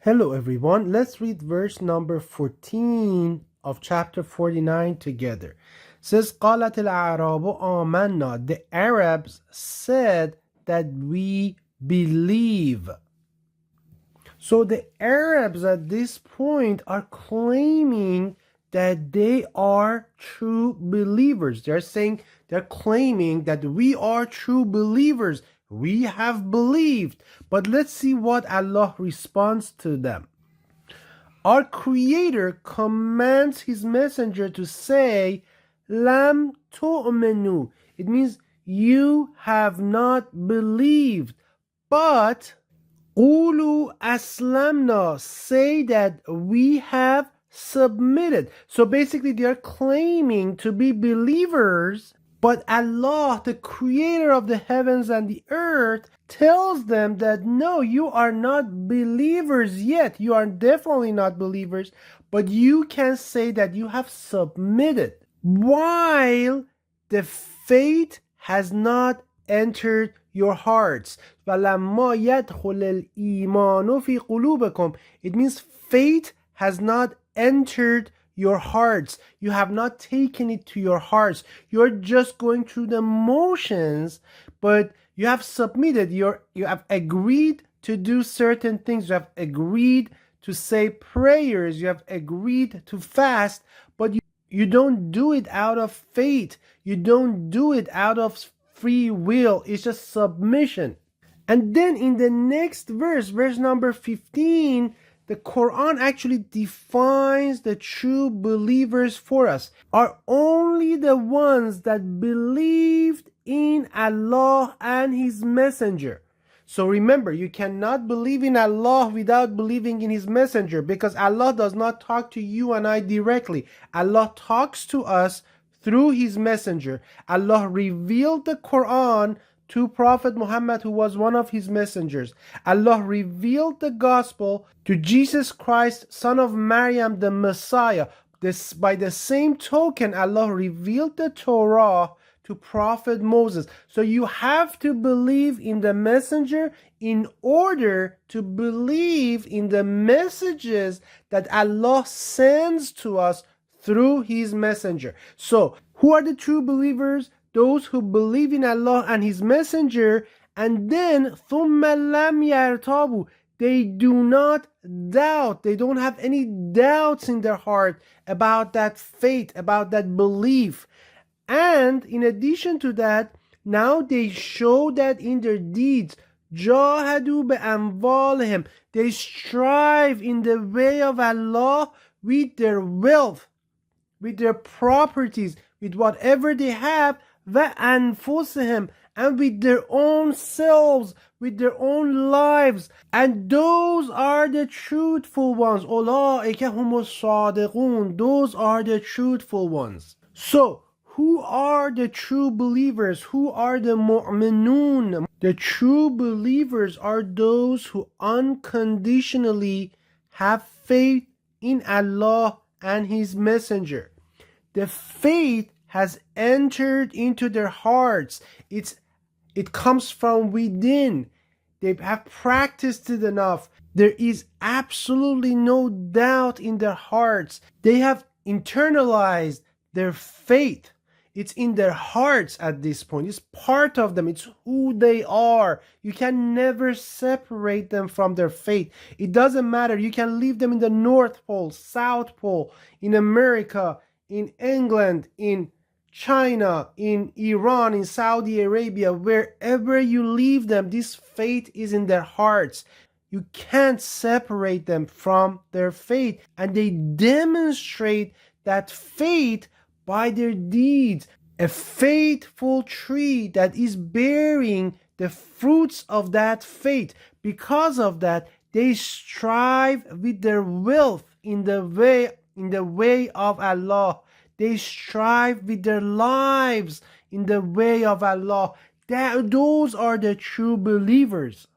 Hello everyone, let's read verse number 14 of chapter 49 together. It says قالت الأعراب آمنا. The Arabs said that we believe. So the Arabs at this point are claiming that they are true believers. They're claiming that we are true believers. We have believed. But let's see what Allah responds to them. Our Creator commands His messenger to say, Lam tu'minu. It means you have not believed, but Qulu aslamna, say that we have submitted. So basically they are claiming to be believers, but Allah, the creator of the heavens and the earth, tells them that no, you are not believers yet. You are definitely not believers, but you can say that you have submitted while the faith has not entered your hearts. فَلَمَّا يَدْخُلِ الْإِيمَانُ فِي قُلُوبِكُمْ. It means faith has not entered your hearts. You have not taken it to your hearts. You're just going through the motions, but you have submitted. You have agreed to do certain things. You have agreed to say prayers. You have agreed to fast, but you don't do it out of faith. You don't do it out of free will. It's just submission. And then in the next verse, verse number 15, the Quran actually defines the true believers for us. Are only the ones that believed in Allah and His messenger. So remember, you cannot believe in Allah without believing in His messenger, because Allah does not talk to you and I directly. Allah talks to us through His messenger. Allah revealed the Quran to Prophet Muhammad, who was one of His messengers. Allah revealed the gospel to Jesus Christ, son of Maryam, the Messiah. By the same token, Allah revealed the Torah to Prophet Moses. So you have to believe in the messenger in order to believe in the messages that Allah sends to us through His messenger. So who are the true believers? Those who believe in Allah and His messenger, and then ثُمَّ لَمْ يَرْتَابُوا. They do not doubt. They don't have any doubts in their heart about that faith, about that belief. And in addition to that, now they show that in their deeds. جَاهَدُوا بِأَمْوَالِهِمْ. They strive in the way of Allah with their wealth, with their properties, with whatever they have, وَأَنفُسِهِمْ, and with their own selves, with their own lives. And those are the truthful ones. أُولَٰئِكَ هُمُ الصَّادِقُونَ. Those are the truthful ones. So, who are the true believers? Who are the mu'minun? The true believers are those who unconditionally have faith in Allah and His messenger. The faith has entered into their hearts. It comes from within. They have practiced it enough. There is absolutely no doubt in their hearts. They have internalized their faith. It's in their hearts at this point. It's part of them. It's who they are. You can never separate them from their faith. It doesn't matter. You can leave them in the North Pole, South Pole, in America, in England, in China, in Iran, in Saudi Arabia, wherever you leave them, this faith is in their hearts. You can't separate them from their faith. And they demonstrate that faith by their deeds. A faithful tree that is bearing the fruits of that faith. Because of that, they strive with their wealth in the way of Allah. They strive with their lives in the way of Allah. Those are the true believers.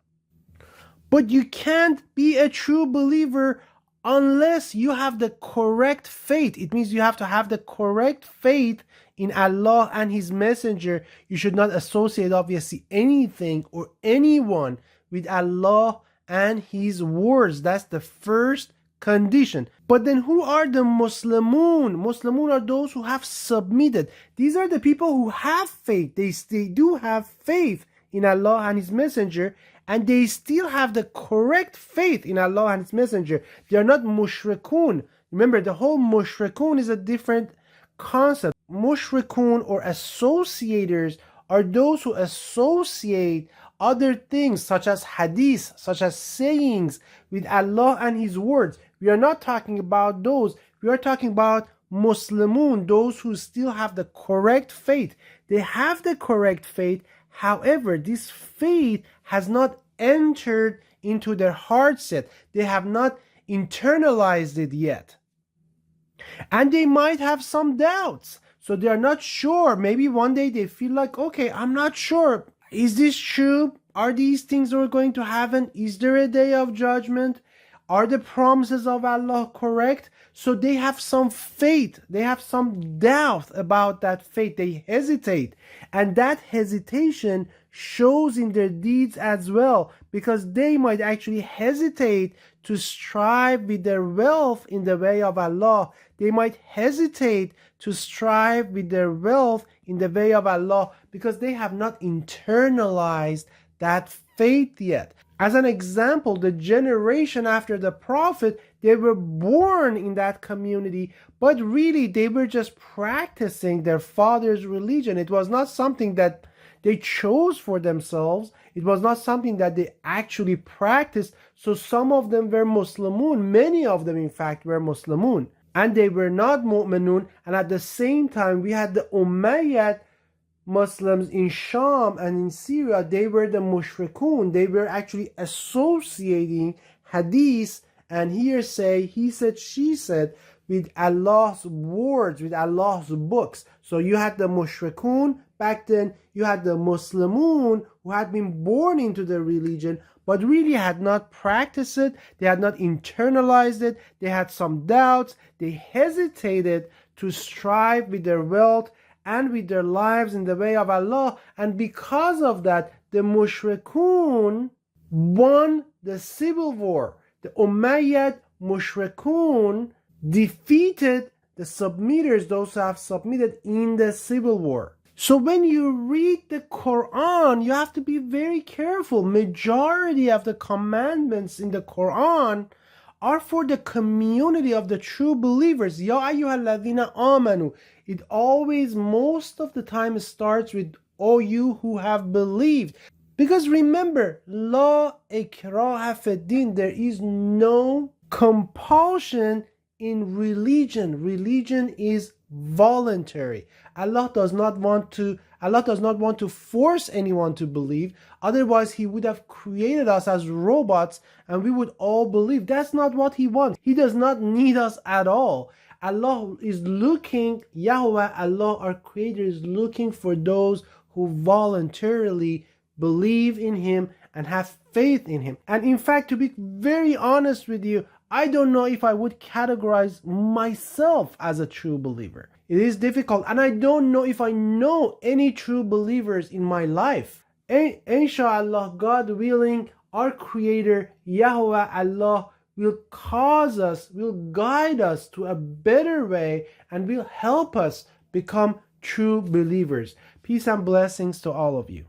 But you can't be a true believer unless you have the correct faith. It means you have to have the correct faith in Allah and His messenger. You should not associate obviously anything or anyone with Allah and his words. That's the first condition. But then who are the Muslimun? Muslimun are those who have submitted. These are the people who have faith. They do have faith in Allah and his messenger, and they still have the correct faith in Allah and his messenger. They are not mushrikun. Remember, the whole mushrikun is a different concept. Mushrikun, or associators, are those who associate other things such as hadith, such as sayings, with Allah and his words. We are not talking about those. We are talking about Muslimun, those who still have the correct faith. They have the correct faith. However, this faith has not entered into their hearts yet. They have not internalized it yet. And they might have some doubts. So they are not sure. Maybe one day they feel like, okay, I'm not sure. Is this true? Are these things that are going to happen? Is there a day of judgment? Are the promises of Allah correct? So they have some faith. They have some doubt about that faith. They hesitate. And that hesitation shows in their deeds as well, because they might actually hesitate to strive with their wealth in the way of Allah. They might hesitate to strive with their wealth in the way of Allah because they have not internalized that faith yet. As an example, the generation after the Prophet, they were born in that community, but really they were just practicing their father's religion. It was not something that they chose for themselves. It was not something that they actually practiced. So some of them were Muslimun. Many of them, in fact, were Muslimun. And they were not Mu'minun. And at the same time, we had the Umayyad Muslims in Sham and in Syria. They were the Mushrikun. They were actually associating hadith and hearsay, he said, she said, with Allah's words, with Allah's books. So you had the Mushrikun back then. You had the Muslimun who had been born into the religion but really had not practiced it. They had not internalized it. They had some doubts. They hesitated to strive with their wealth and with their lives in the way of Allah. And because of that, the Mushrikun won the civil war. The Umayyad Mushrikun defeated the submitters, those who have submitted in the civil war. So when you read the Quran, you have to be very careful. Majority of the commandments in the Quran are for the community of the true believers. Ya ayyuhalladhina amanu. It always, most of the time, starts with, O you who have believed. Because remember, la ikraha fid din. There is no compulsion in religion. Religion is voluntary. Allah does not want to force anyone to believe. Otherwise, he would have created us as robots and we would all believe. That's not what he wants. He does not need us at all. Allah is looking, Yahweh, Allah, our creator, is looking for those who voluntarily believe in him and have faith in him. And in fact, to be very honest with you, I don't know if I would categorize myself as a true believer. It is difficult, and I don't know if I know any true believers in my life. Inshallah, God willing, our creator, Yahweh, Allah, will cause us, will guide us to a better way and will help us become true believers. Peace and blessings to all of you.